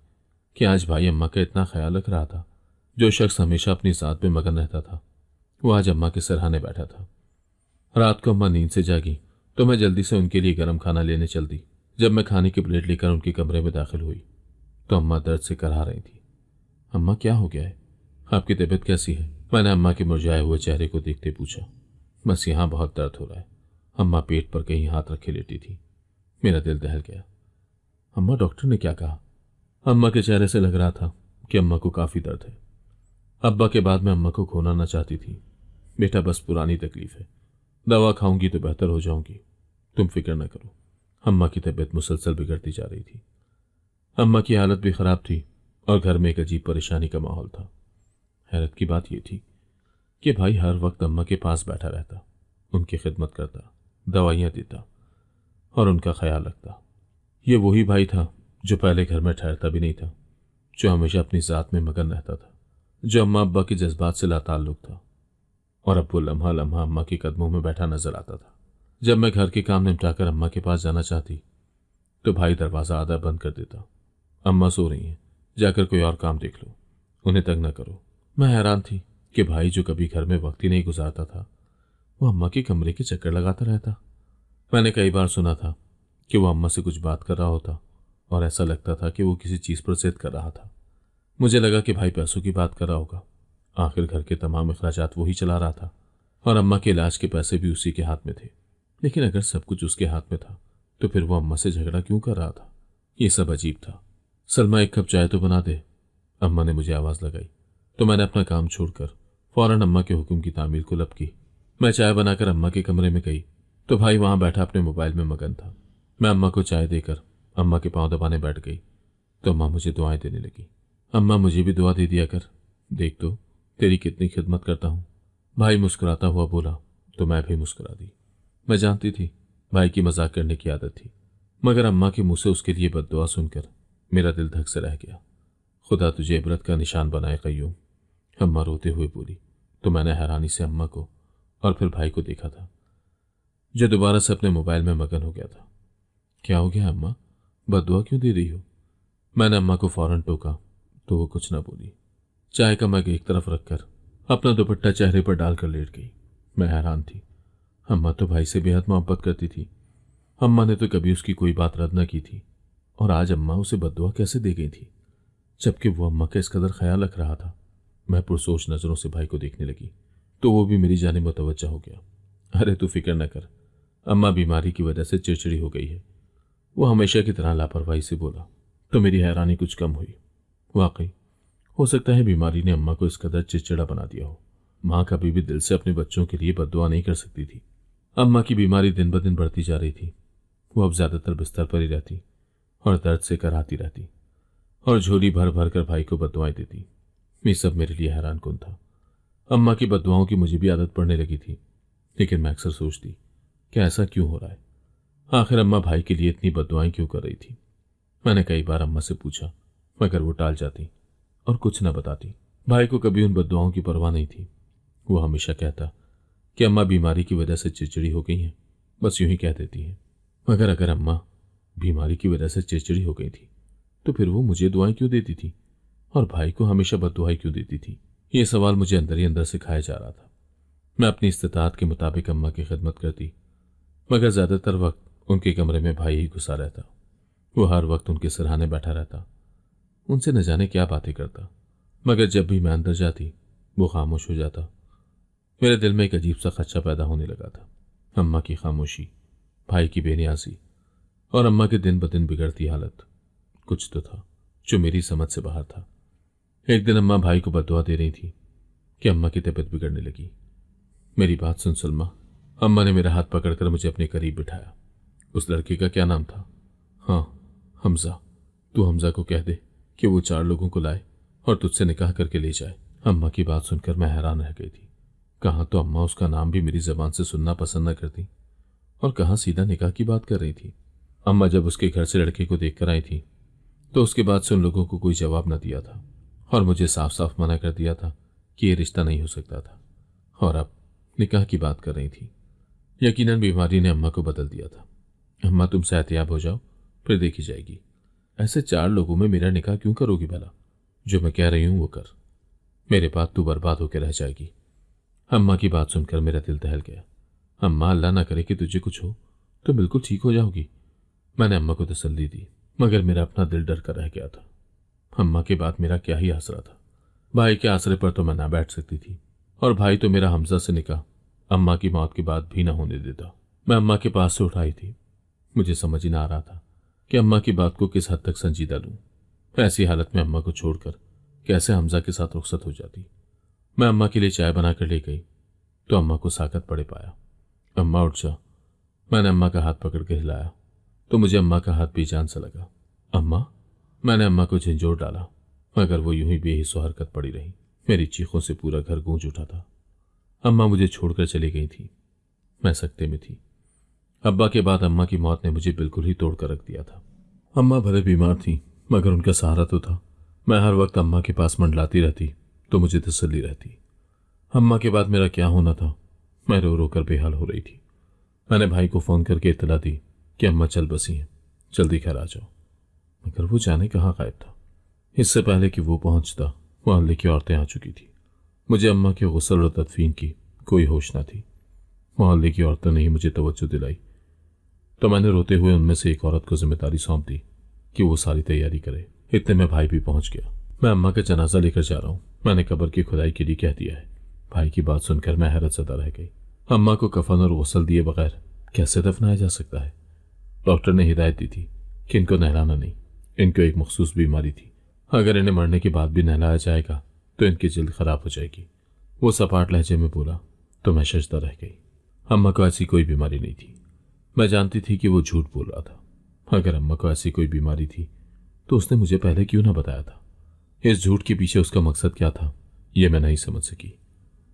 कि आज भाई अम्मा का इतना ख्याल रख रहा था। जो शख्स हमेशा अपनी जात में मगन रहता था वो आज अम्मा के सिरहाने बैठा था। रात को अम्मा नींद से जागी तो मैं जल्दी से उनके लिए गर्म खाना लेने चल दी। जब मैं खाने की प्लेट लेकर उनके कमरे में दाखिल हुई तो अम्मा दर्द से करहा रही थी। अम्मा, क्या हो गया है? आपकी तबीयत कैसी है? मैंने अम्मा के मुरझाए हुए चेहरे को देखते पूछा। बस यहाँ बहुत दर्द हो रहा है। अम्मा पेट पर कहीं हाथ रखे लेटी थी। मेरा दिल दहल गया। अम्मा, डॉक्टर ने क्या कहा? अम्मा के चेहरे से लग रहा था कि अम्मा को काफी दर्द है। अब्बा के बाद मैं अम्मा को खोना न चाहती थी। बेटा, बस पुरानी तकलीफ है। दवा खाऊंगी तो बेहतर हो जाऊंगी। तुम फिक्र न करो। अम्मा की तबीयत मुसलसल बिगड़ती जा रही थी। अम्मा की हालत भी खराब थी और घर में एक अजीब परेशानी का माहौल था। हैरत की बात यह थी कि भाई हर वक्त अम्मा के पास बैठा रहता, उनकी खिदमत करता, दवाइयाँ देता और उनका ख्याल रखता। ये वही भाई था जो पहले घर में ठहरता भी नहीं था, जो हमेशा अपनी जात में मगन रहता था, जो अम्मा अब्बा के जज्बात से लाताल्लुक था। और अब वो लम्हा लम्हा अम्मा के कदमों में बैठा नजर आता था। जब मैं घर के काम निपटाकर अम्मा के पास जाना चाहती तो भाई दरवाज़ा आधा बंद कर देता। अम्मा सो रही हैं, जाकर कोई और काम देख लो, उन्हें तंग न करो। मैं हैरान थी कि भाई जो कभी घर में वक्त ही नहीं गुजारता था वो अम्मा के कमरे के चक्कर लगाता रहता। मैंने कई बार सुना था कि वो अम्मा से कुछ बात कर रहा होता और ऐसा लगता था कि वो किसी चीज़ पर जिद कर रहा था। मुझे लगा कि भाई पैसों की बात कर रहा होगा। आखिर घर के तमाम अखराजात वो ही चला रहा था। और अम्मा के इलाज के पैसे भी उसी के हाथ में थे। लेकिन अगर सब कुछ उसके हाथ में था तो फिर वो अम्मा से झगड़ा क्यों कर रहा था? ये सब अजीब था। सलमा, एक कप चाय तो बना दे, अम्मा ने मुझे आवाज लगाई। तो मैंने अपना काम छोड़कर फौरन अम्मा के हुक्म की तामील को लब की। मैं चाय बनाकर अम्मा के कमरे में गई तो भाई वहां बैठा अपने मोबाइल में मगन था। मैं अम्मा को चाय देकर अम्मा के पांव दबाने बैठ गई तो अम्मा मुझे दुआएं देने लगी। अम्मा, मुझे भी दुआ दे दिया कर, देख तो तेरी कितनी खिदमत करता हूं। भाई मुस्कुराता हुआ बोला तो मैं भी मुस्कुरा दी। मैं जानती थी भाई की मजाक करने की आदत थी, मगर अम्मा के मुंह से उसके लिए बद्दुआ सुनकर मेरा दिल धक से रह गया। खुदा तुझे इबरत का निशान बनाए कय्यूम, अम्मा रोते हुए बोली। तो मैंने हैरानी से अम्मा को और फिर भाई को देखा था जो दोबारा से अपने मोबाइल में मगन हो गया था। क्या हो गया अम्मा, बद्दुआ क्यों दे रही हो? मैंने अम्मा को फौरन टोका तो वो कुछ न बोली। चाय का मग एक तरफ रखकर अपना दुपट्टा चेहरे पर डालकर लेट गई। मैं हैरान थी। अम्मा तो भाई से बेहद मोहब्बत करती थी। अम्मा ने तो कभी उसकी कोई बात रद्द न की थी और आज अम्मा उसे बद्दुआ कैसे दे गई थी, जबकि वो अम्मा का इस कदर ख्याल रख रहा था। मैं पुरसोच नजरों से भाई को देखने लगी तो वो भी मेरी जानिब मुतवज्जा हो गया। अरे तू फिक्र न कर, अम्मा बीमारी की वजह से चिड़चिड़ी हो गई है, वो हमेशा की तरह लापरवाही से बोला। तो मेरी हैरानी कुछ कम हुई। वाकई हो सकता है बीमारी ने अम्मा को इस कदर चिड़चिड़ा बना दिया हो। माँ कभी भी दिल से अपने बच्चों के लिए बद्दुआ नहीं कर सकती थी। अम्मा की बीमारी दिन ब दिन बढ़ती जा रही थी। वो अब ज्यादातर बिस्तर पर ही रहती और दर्द से कराहती रहती और झोली भर भर कर भाई को बद्दुआएं देती। ये सब मेरे लिए हैरान कुन था। अम्मा की बद्दुआओं की मुझे भी आदत पड़ने लगी थी, लेकिन मैं अक्सर सोचती कि ऐसा क्यों हो रहा है। आखिर अम्मा भाई के लिए इतनी बद्दुआएं क्यों कर रही थी? मैंने कई बार अम्मा से पूछा, मगर वो टाल जाती और कुछ न बताती। भाई को कभी उन बद्दुआओं की परवाह नहीं थी। वो हमेशा कहता कि अम्मा बीमारी की वजह से चिड़चिड़ी हो गई हैं, बस यूं ही कह देती है। मगर अगर अम्मा बीमारी की वजह से चिड़चिड़ी हो गई थी तो फिर वो मुझे दुआएं क्यों देती थी और भाई को हमेशा बद्दुआएं क्यों देती थी? ये सवाल मुझे अंदर ही अंदर से खाया जा रहा था। मैं अपनी इस्तिताअत के मुताबिक अम्मा की खिदमत करती, मगर ज्यादातर वक्त उनके कमरे में भाई ही घुसा रहता। वो हर वक्त उनके सिरहाने बैठा रहता, उनसे न जाने क्या बातें करता, मगर जब भी मैं अंदर जाती वो खामोश हो जाता। मेरे दिल में एक अजीब सा खदशा पैदा होने लगा था। अम्मा की खामोशी, भाई की बेनियाजी और अम्मा के दिन ब दिन बिगड़ती हालत, कुछ तो था जो मेरी समझ से बाहर था। एक दिन अम्मा भाई को बद्दुआ दे रही थी कि अम्मा की तबीयत बिगड़ने लगी। मेरी बात सुन सलमा, अम्मा ने मेरा हाथ पकड़कर मुझे अपने करीब बिठाया। उस लड़के का क्या नाम था? हाँ, हमजा। तू हमजा को कह दे कि वो 4 लोगों को लाए और तुझसे निकाह करके ले जाए। अम्मा की बात सुनकर मैं हैरान रह गई थी। कहाँ तो अम्मा उसका नाम भी मेरी जबान से सुनना पसंद न करती और कहाँ सीधा निकाह की बात कर रही थी। अम्मा जब उसके घर से लड़के को देखकर आई थी तो उसके बाद से उन लोगों को कोई जवाब न दिया था और मुझे साफ साफ मना कर दिया था कि ये रिश्ता नहीं हो सकता था, और अब निकाह की बात कर रही थी। यकीनन बीमारी ने अम्मा को बदल दिया था। अम्मा, तुम सेहतियाब हो जाओ, फिर देखी जाएगी। ऐसे 4 लोगों में मेरा निकाह क्यों करोगी भला? जो मैं कह रही हूं वो कर, मेरे बाद तू बर्बाद होकर रह जाएगी। अम्मा की बात सुनकर मेरा दिल दहल गया। अम्मा, अल्लाह ना करे कि तुझे कुछ हो तो बिल्कुल ठीक हो जाओगी। मैंने अम्मा को तसल्ली दी, मगर मेरा अपना दिल डर कर रह गया था। अम्मा के बाद मेरा क्या ही आसरा था? भाई के आसरे पर तो मैं ना बैठ सकती थी और भाई तो मेरा हमजा से निकाह अम्मा की मौत के बाद भी ना होने देता। मैं अम्मा के पास से उठाई थी। मुझे समझ ही ना आ रहा था कि अम्मा की बात को किस हद तक संजीदा लूं। ऐसी हालत में अम्मा को छोड़कर कैसे हमजा के साथ रुखसत हो जाती। मैं अम्मा के लिए चाय बनाकर ले गई तो अम्मा को साकत पड़े पाया। अम्मा, उठ जा। मैंने अम्मा का हाथ पकड़ के हिलाया तो मुझे अम्मा का हाथ बेजान सा लगा। अम्मा, मैंने अम्मा को झंझोर डाला, मगर वो यूं ही बेहिस्सो हरकत पड़ी रही। मेरी चीखों से पूरा घर गूंज उठा था। अम्मा मुझे छोड़कर चली गई थी। मैं सकते में थी। अब्बा के बाद अम्मा की मौत ने मुझे बिल्कुल ही तोड़कर रख दिया था। अम्मा भले बीमार थी, मगर उनका सहारा तो था। मैं हर वक्त अम्मा के पास मंडलाती रहती तो मुझे तसल्ली रहती। अम्मा के बाद मेरा क्या होना था? मैं रो रो कर बेहाल हो रही थी। मैंने भाई को फोन करके इत्तला दी कि अम्मा चल बसी हैं, जल्दी घर आ जाओ, मगर वो जाने कहाँ गायब था। इससे पहले कि वो पहुंचता मोहल्ले की औरतें आ चुकी थी। मुझे अम्मा के गुस्ल और तदफीन की कोई होश न थी। मोहल्ले की औरतों ने ही मुझे तवज्जो दिलाई तो मैंने रोते हुए उनमें से एक औरत को जिम्मेदारी सौंप दी कि वो सारी तैयारी करे। इतने में भाई भी पहुंच गया। मैं अम्मा का जनाजा लेकर जा रहा हूँ, मैंने कब्र की खुदाई के लिए कह दिया है। भाई की बात सुनकर मैं हैरत ज़दा रह गई। अम्मा को कफन और गुस्ल दिए बगैर कैसे दफनाया जा सकता है? डॉक्टर ने हिदायत दी थी कि इनको नहलाना नहीं, इनको एक मखसूस बीमारी थी। अगर इन्हें मरने के बाद भी नहलाया जाएगा तो इनकी जल्द खराब हो जाएगी। वो सपाट लहजे में बोला तो मैं शर्मदा रह गई। अम्मा को ऐसी कोई बीमारी नहीं थी। मैं जानती थी कि वो झूठ बोल रहा था। अगर अम्मा को ऐसी कोई बीमारी थी तो उसने मुझे पहले क्यों ना बताया था? इस झूठ के पीछे उसका मकसद क्या था, ये मैं नहीं समझ सकी।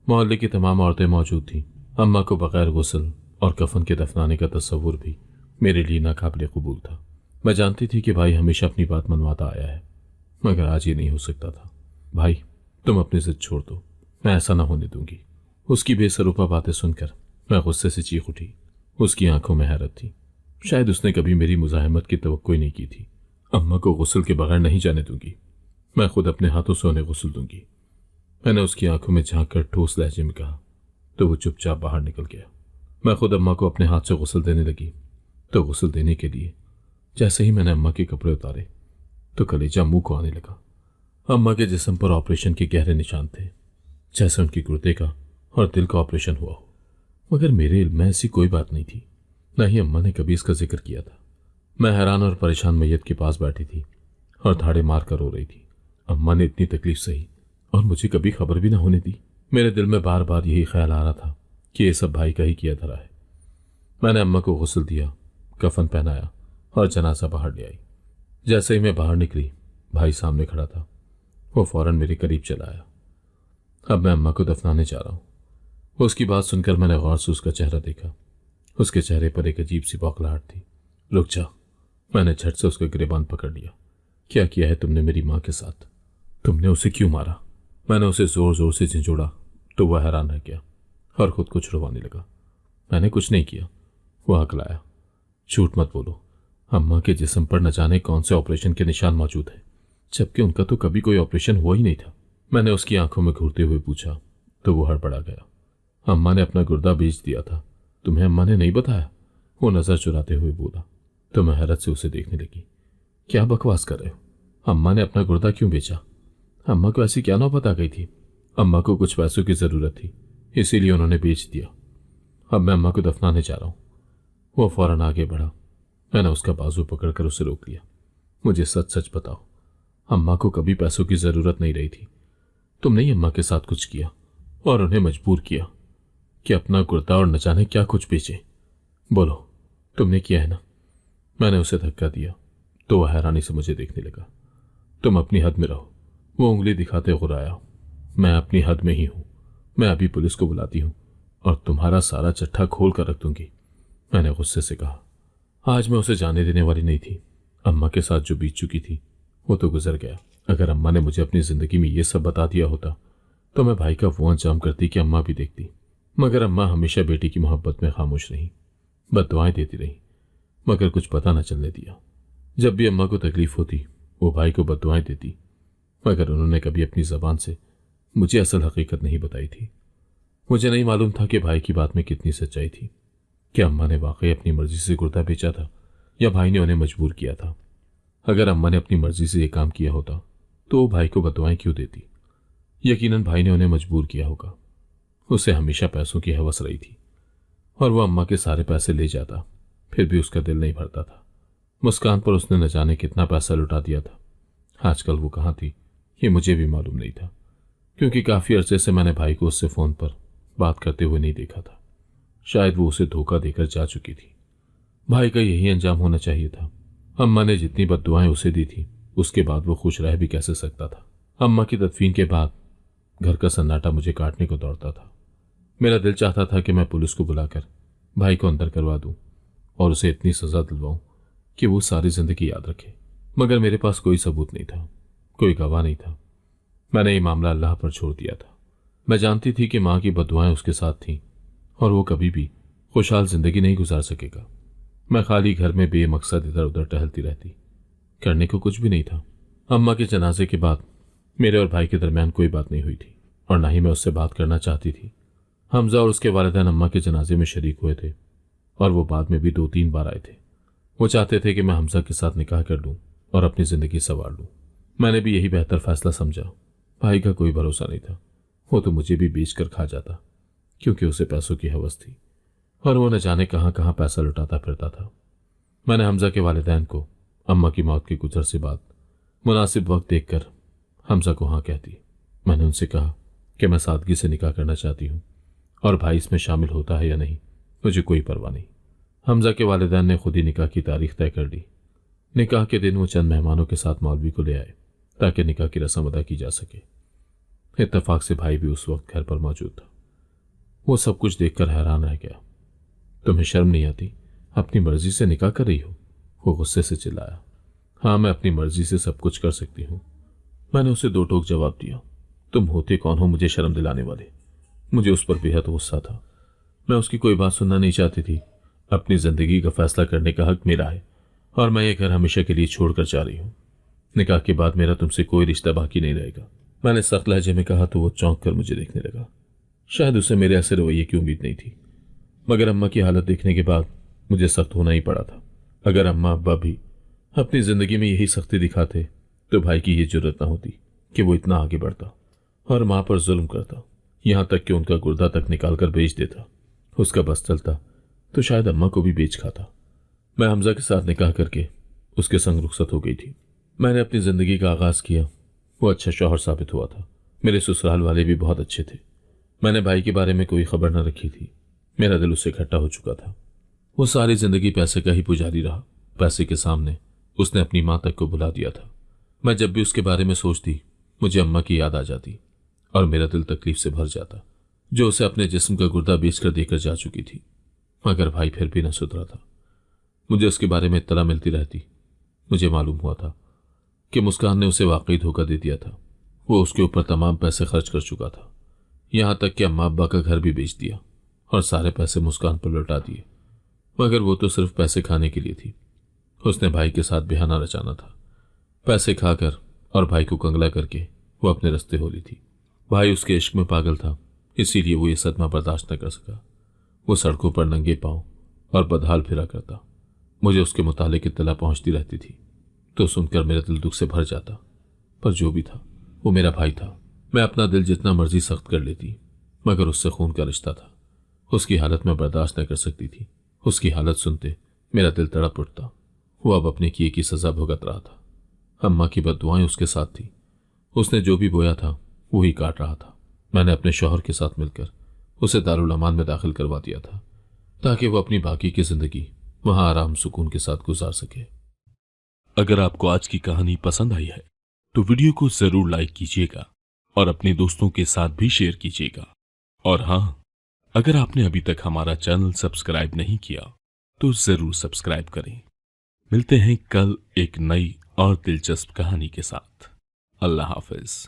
मोहल्ले की तमाम औरतें मौजूद थीं। अम्मा को बगैर गुस्ल और कफन के दफनाने का तस्वुर भी मेरे लिए नाकाबिले कबूल था। मैं जानती थी कि भाई हमेशा अपनी बात मनवाता आया है, मगर आज ये नहीं हो सकता था। भाई, तुम अपनी जिद छोड़ दो, मैं ऐसा ना होने दूंगी। उसकी बेसरूपा बातें सुनकर मैं गुस्से से चीख उठी। उसकी आंखों में हैरत थी। शायद उसने कभी मेरी मुज़ाहमत की तवक्को ही नहीं की थी। अम्मा को गुस्ल के बगैर नहीं जाने दूंगी, मैं खुद अपने हाथों से उन्हें गुस्ल दूंगी। मैंने उसकी आंखों में झांक कर ठोस लहजे में कहा तो वो चुपचाप बाहर निकल गया। मैं खुद अम्मा को अपने हाथ से गुस्ल देने लगी तो गुस्ल देने के लिए जैसे ही मैंने अम्मा के कपड़े उतारे तो कलेजा मुंह को आने लगा। अम्मा के जिस्म पर ऑपरेशन के गहरे निशान थे, जैसे उनकी गुर्दे का और दिल का ऑपरेशन हुआ हो। मगर मेरे इल्म में ऐसी कोई बात नहीं थी, न ही अम्मा ने कभी इसका जिक्र किया था। मैं हैरान और परेशान मैयत के पास बैठी थी और धाड़े मार कर रो रही थी। अम्मा ने इतनी तकलीफ सही और मुझे कभी खबर भी ना होने दी। मेरे दिल में बार बार यही ख्याल आ रहा था कि ये सब भाई का ही किया धरा है। मैंने अम्मा को गुस्ल दिया, कफन पहनाया और जनाजा बाहर ले आई। जैसे ही मैं बाहर निकली, भाई सामने खड़ा था। वो फौरन मेरे करीब चला आया। अब मैं अम्मा को दफनाने जा रहा हूँ। उसकी बात सुनकर मैंने गौर से उसका चेहरा देखा। उसके चेहरे पर एक अजीब सी बौखलाहट थी। रुक जा, मैंने झट से उसका गिरेबान पकड़ लिया। क्या किया है तुमने मेरी माँ के साथ? तुमने उसे क्यों मारा? मैंने उसे जोर जोर से झिंझोड़ा तो वह हैरान रह गया और खुद को छुड़वाने लगा। मैंने कुछ नहीं किया, वह हकलाया। झूठ मत बोलो, अम्मा के जिस्म पर न जाने कौन से ऑपरेशन के निशान मौजूद हैं, जबकि उनका तो कभी कोई ऑपरेशन हुआ ही नहीं था। मैंने उसकी आंखों में घूरते हुए पूछा तो वो हड़बड़ा गया। अम्मा ने अपना गुर्दा बेच दिया था, तुम्हें अम्मा ने नहीं बताया? वो नजर चुराते हुए बोला। तो मैं हैरत से उसे देखने लगी। क्या बकवास कर रहे हो? अम्मा ने अपना गुर्दा क्यों बेचा? अम्मा को ऐसी क्या नौबत आ गई थी? अम्मा को कुछ पैसों की जरूरत थी, इसीलिए उन्होंने बेच दिया। अब मैं अम्मा को दफनाने जा रहा हूं। वो फौरन आगे बढ़ा। मैंने उसका बाजू पकड़कर उसे रोक लिया। मुझे सच सच बताओ, अम्मा को कभी पैसों की जरूरत नहीं रही थी। तुमने ही अम्मा के साथ कुछ किया और उन्हें मजबूर किया कि अपना गुर्दा और न जाने क्या कुछ बेचे। बोलो, तुमने किया है ना? मैंने उसे धक्का दिया तो वह हैरानी से मुझे देखने लगा। तुम अपनी हद में रहो, वो उंगली दिखाते गुर्राया। मैं अपनी हद में ही हूं। मैं अभी पुलिस को बुलाती हूं और तुम्हारा सारा चट्टा खोल कर रख दूंगी। मैंने गुस्से से कहा। आज मैं उसे जाने देने वाली नहीं थी। अम्मा के साथ जो बीत चुकी थी वो तो गुजर गया। अगर अम्मा ने मुझे अपनी जिंदगी में ये सब बता दिया होता तो मैं भाई का वो अंजाम करती कि अम्मा भी देखती। मगर अम्मा हमेशा बेटी की मोहब्बत में खामोश रही, बद्दुआएं देती रही, मगर कुछ पता न चलने दिया। जब भी अम्मा को तकलीफ होती वो भाई को बद्दुआएं देती, मगर उन्होंने कभी अपनी जबान से मुझे असल हकीकत नहीं बताई थी। मुझे नहीं मालूम था कि भाई की बात में कितनी सच्चाई थी। क्या अम्मा ने वाकई अपनी मर्जी से गुर्दा बेचा था या भाई ने उन्हें मजबूर किया था? अगर अम्मा ने अपनी मर्जी से यह काम किया होता तो वो भाई को बद्दुआएं क्यों देती? यकीनन भाई ने उन्हें मजबूर किया होगा। उसे हमेशा पैसों की हवस रही थी और वह अम्मा के सारे पैसे ले जाता, फिर भी उसका दिल नहीं भरता था। मुस्कान पर उसने न जाने कितना पैसा लुटा दिया था। आजकल वो कहाँ थी ये मुझे भी मालूम नहीं था, क्योंकि काफी अरसे से मैंने भाई को उससे फोन पर बात करते हुए नहीं देखा था। शायद वो उसे धोखा देकर जा चुकी थी। भाई का यही अंजाम होना चाहिए था। अम्मा ने जितनी बद्दुआएं उसे दी थी उसके बाद वो खुश रह भी कैसे सकता था? अम्मा की तदफीन के बाद घर का सन्नाटा मुझे काटने को दौड़ता था। मेरा दिल चाहता था कि मैं पुलिस को बुलाकर भाई को अंदर करवा दूं और उसे इतनी सजा दिलवाऊं कि वो सारी जिंदगी याद रखे। मगर मेरे पास कोई सबूत नहीं था, कोई गवाह नहीं था। मैंने ये मामला अल्लाह पर छोड़ दिया था। मैं जानती थी कि माँ की बद्दुआएं उसके साथ थीं और वो कभी भी खुशहाल जिंदगी नहीं गुजार सकेगा। मैं खाली घर में बेमकसद इधर उधर टहलती रहती, करने को कुछ भी नहीं था। अम्मा के जनाजे के बाद मेरे और भाई के दरमियान कोई बात नहीं हुई थी और ना ही मैं उससे बात करना चाहती थी। हमजा और उसके वालिदैन अम्मा के जनाजे में शरीक हुए थे और वो बाद में भी 2-3 बार आए थे। वो चाहते थे कि मैं हमजा के साथ निकाह कर लूं और अपनी जिंदगी संवार लूं। मैंने भी यही बेहतर फैसला समझा। भाई का कोई भरोसा नहीं था, वो तो मुझे भी बेच कर खा जाता। क्योंकि उसे पैसों की हवस थी और वो न जाने कहां कहां पैसा लुटाता फिरता था। मैंने हमजा के वालिदैन को अम्मा की मौत के गुजर से बाद मुनासिब वक्त देखकर हमजा को हाँ कह दी। मैंने उनसे कहा कि मैं सादगी से निकाह करना चाहती हूँ और भाई इसमें शामिल होता है या नहीं मुझे कोई परवाह नहीं। हमजा के वालिदैन ने खुद ही निकाह की तारीख तय कर ली। निकाह के दिन वो चंद मेहमानों के साथ मौलवी को ले आए ताकि निकाह की रस्म अदा की जा सके। इत्तेफाक से भाई भी उस वक्त घर पर मौजूद था। वो सब कुछ देखकर हैरान रह गया। तुम्हें शर्म नहीं आती? अपनी मर्जी से निकाह कर रही हो? वो गुस्से से चिल्लाया। हाँ, मैं अपनी मर्जी से सब कुछ कर सकती हूँ। मैंने उसे दो टोक जवाब दिया। तुम होते कौन हो मुझे शर्म दिलाने वाले? मुझे उस पर बेहद गुस्सा था। मैं उसकी कोई बात सुनना नहीं चाहती थी। अपनी जिंदगी का फैसला करने का हक मेरा है और मैं ये घर हमेशा के लिए छोड़कर जा रही हूँ। निकाह के बाद मेरा तुमसे कोई रिश्ता बाकी नहीं रहेगा। मैंने सख्त लहजे में कहा तो वो चौंक कर मुझे देखने लगा। शायद उसे मेरे ऐसे रवैये की उम्मीद नहीं थी, मगर अम्मा की हालत देखने के बाद मुझे सख्त होना ही पड़ा था। अगर अम्मा अब्बा भी अपनी जिंदगी में यही सख्ती दिखाते तो भाई की ये जरूरत ना होती कि वो इतना आगे बढ़ता और माँ पर जुल्म करता, यहां तक कि उनका गुर्दा तक निकाल कर बेच देता। उसका बस चलता तो शायद अम्मा को भी बेच खाता। मैं हमजा के साथ निकाह करके उसके संग रुखसत हो गई थी। मैंने अपनी जिंदगी का आगाज किया। वो अच्छा शौहर साबित हुआ था। मेरे ससुराल वाले भी बहुत अच्छे थे। मैंने भाई के बारे में कोई खबर न रखी थी। मेरा दिल उससे इकट्ठा हो चुका था। वो सारी जिंदगी पैसे का ही पुजारी रहा। पैसे के सामने उसने अपनी माँ तक को भुला दिया था। मैं जब भी उसके बारे में सोचती मुझे अम्मा की याद आ जाती और मेरा दिल तकलीफ से भर जाता, जो उसे अपने जिस्म का गुर्दा बेचकर देकर जा चुकी थी। मगर भाई फिर भी न सुधरा था। मुझे उसके बारे में इत्तला मिलती रहती। मुझे मालूम हुआ था कि मुस्कान ने उसे वाकई धोखा दे दिया था। वो उसके ऊपर तमाम पैसे खर्च कर चुका था, यहां तक कि अम्मा अब्बा का घर भी बेच दिया और सारे पैसे मुस्कान पर लौटा दिए। मगर वो तो सिर्फ पैसे खाने के लिए थी। उसने भाई के साथ बहाना रचाना था। पैसे खाकर और भाई को कंगला करके वो अपने रास्ते हो ली थी। भाई उसके इश्क में पागल था, इसीलिए वो ये सदमा बर्दाश्त न कर सका। वो सड़कों पर नंगे पांव और बदहाल फिरा करता। मुझे उसके मुतालिक इत्तला पहुंचती रहती थी तो सुनकर मेरा दिल दुख से भर जाता। पर जो भी था वो मेरा भाई था। मैं अपना दिल जितना मर्जी सख्त कर लेती, मगर उससे खून का रिश्ता था। उसकी हालत में बर्दाश्त न कर सकती थी। उसकी हालत सुनते मेरा दिल तड़प उठता। वो अब अपने किए की सजा भुगत रहा था। अम्मा की बद्दुआएं उसके साथ थी। उसने जो भी बोया था वही काट रहा था। मैंने अपने शौहर के साथ मिलकर उसे दारुल अमान में दाखिल करवा दिया था ताकि वो अपनी बाकी की जिंदगी वहां आराम सुकून के साथ गुजार सके। अगर आपको आज की कहानी पसंद आई है तो वीडियो को जरूर लाइक कीजिएगा और अपने दोस्तों के साथ भी शेयर कीजिएगा। और हाँ, अगर आपने अभी तक हमारा चैनल सब्सक्राइब नहीं किया तो जरूर सब्सक्राइब करें। मिलते हैं कल एक नई और दिलचस्प कहानी के साथ। अल्लाह हाफिज।